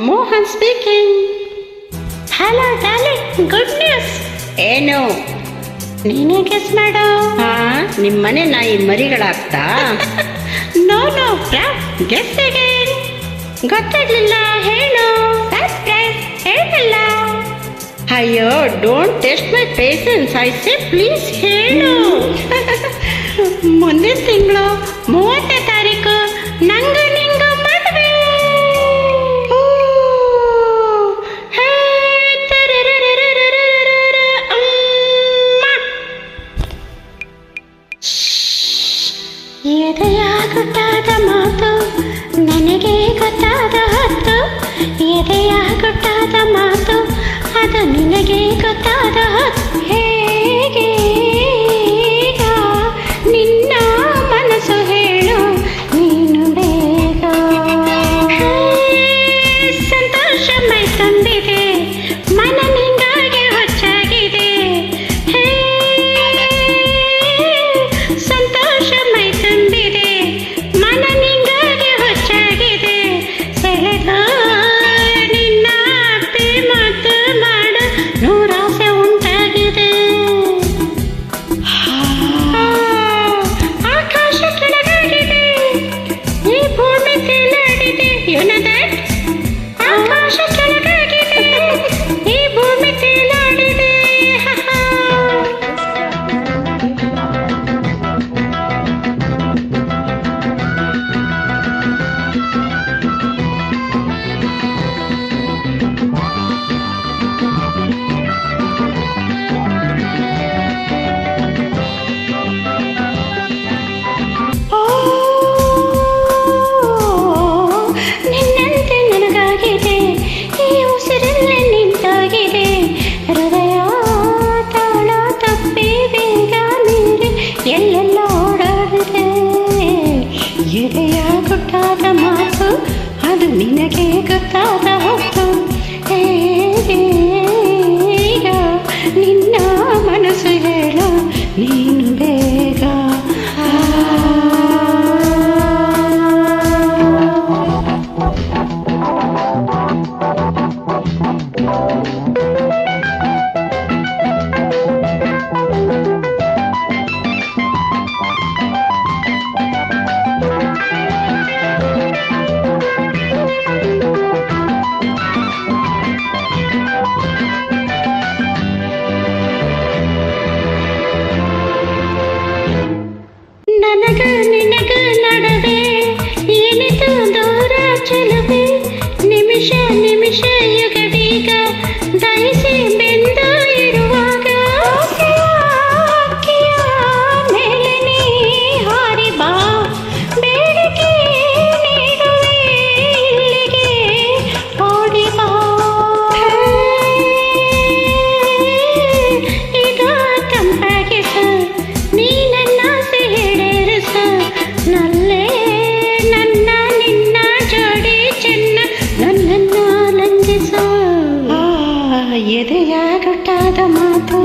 Mohan speaking. Hello darling, good news. ಏನು? ನೀನೇ guess ಮಾಡು. ನಿಮ್ಮನೆ ನಾಯಿ ಮರಿಗಳಾಗ್ತಾ? No no guess again. ಗೊತ್ತಾಗ್ಲಿಲ್ಲ, ಹೇಳು. ಸರ್ಪ್ರೈಸ್, ಹೇಳಲ್ಲ. ಅಯ್ಯೋ, don't test my patience, I say please ಹೇಳು. ಮುಂದಿನ ತಿಂಗಳು 30ನೇ ತಾರೀಕು ನಂಗೂ ನಿಂಗೂ ಮದುವೆ. ಎದೆಯ ಗುಟ್ಟಾದ ಮಾತು ನನಗೆ ಗೊತ್ತಾದ ಹೊತ್ತು, ಎದೆಯ ಗುಟ್ಟಾದ ಮಾತು ಅದು ನಿನಗೆ ಗೊತ್ತಾದ ಹೊತ್ತು. ಹೇಗೆ ಈಗ ನಿನ್ನ ಮನಸ್ಸು ಹೇಳು ನೀನು ಬೇಗ. ಸಂತೋಷ ಮೈ ತುಂಬಿದೆ, ಮನ ನಿಂಗಾಗಿ ಹೊಚ್ಚಾಗಿದೆ. ಸಂತೋಷ ಮೈ ತುಂಬಿದೆ, ಮನ ನಿಂಗಾಗಿ ಹೊಚ್ಚಾಗಿದೆ. ಸೆಳೆದ ನಿನ್ನ ಅಪ್ಪಿ ಮಾತು ಮಾಡು ನೂರಾಸೆ ಉಂಟಾಗಿದೆ. ಆಕಾಶ ಕೆಳಗಾಗಿದೆ, ಈ ಭೂಮಿ ತೇಲಾಡಿದೆ. ಏನದೆ? ಆಕಾಶ ಕೆಳಗಾಗಿದೆ, ಈ ಭೂಮಿ ತೇಲಾಡಿದೆ. ನಿನ್ನಂತೆ ನನಗಾಗಿದೆ, ಈ ಉಸಿರಲ್ಲೇ ನಿಂತಾಗಿದೆ. ಹೃದಯ ತಾಳ ತಪ್ಪಿ ಬೇಗ ಮೀರಿ ಎಲ್ಲೆಲ್ಲ ಓಡಾಡಿದೆ. ಎದೆಯ ಗುಟ್ಟಾದ ಮಾತು ಅದು ನಿನಗೆ ಗೊತ್ತಾದ ಹೊತ್ತು. ಹೇಗೆ ಈಗ ನಿನ್ನ ಮನಸ್ಸು ಹೇಳು ನೀನು ಬೇಗ. ನನಗ ನಿನಗ ನಡುವೆ ಏನಿತು ದೂರ ಚೆಲುವೆ. ನಿಮಿಷ ನಿಮಿಷ ಯುಗದೀಗ ದಯಿಸಿ ಬೆಂದು ಇರುವಾಗ. ಅಕ್ಕಿಯ ಮೇಲೆ ನೀ ಹಾರಿ ಬಾ, ಬೇಡಿಕೆ ನೀಡುವೆ ಇಲ್ಲಿಗೆ ಓಡಿ ಬಾ. ಈಗ ತಂಪಾಗಿಸು ನೀ ನನ್ನ ಸಿಹಿಡೇರಿಸ. ನಲ್ಲೇ ನನ್ನ ನಿನ್ನ ಜೋಡಿ ಚೆನ್ನ ನನ್ನನ್ನು ಲಂಘಿಸು. ಎದೆಯ ಗುಟ್ಟಾದ ಮಾತು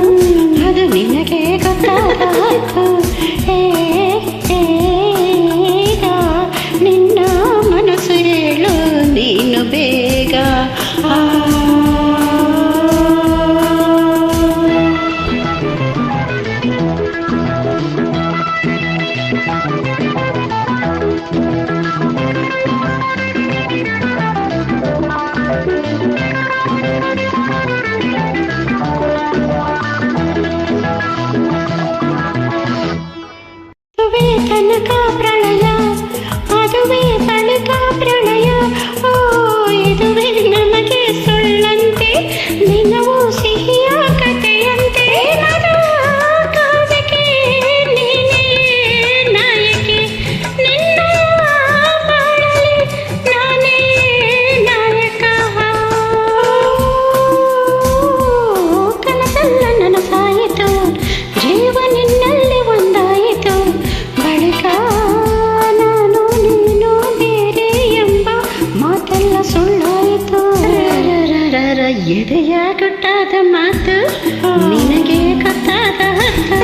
ಅದು ನಿನಗೆ ಗೊತ್ತಾದ ಹೊತ್ತು. ಈಗ ನಿನ್ನ ಮನಸ್ಸು ಹೇಳು ನೀನು ಬೇಗ. ಅದುವೇ ತನಕ ಪ್ರಳಯ, ಅದುವೇ ಬಳಿಕ ಪ್ರಳಯ. ಓ ಇದುವೇ ನಮಗೆ ಸುಳ್ಳಂತೆ, ದಿನವೂ ಸಿಹಿಯ ಕಥೆಯಂತೆ. ಕಾವ್ಯಕ್ಕೆ ನೀನೇ ನಾಯಕಿ, ನಿನ್ನ ಬಾಳಲಿ ನಾನೇ ನಾಯಕ. ಕನಸಲ್ಲ ನನಸಾಯಿತು, ಜೀವ ನಿನ್ನಲ್ಲಿ ಒಂದಾಯಿತು. ಬಳಿಕ ನಾನು ನೀನು ಬೇರೆ ಎಂಬ ಮಾತೆಲ್ಲ ಸುಳ್ಳಾಯಿತು. ಎದೆಯ ಗುಟ್ಟಾದ ಮಾತು ನಿನಗೆ ಗೊತ್ತಾದ ಹೊತ್ತು.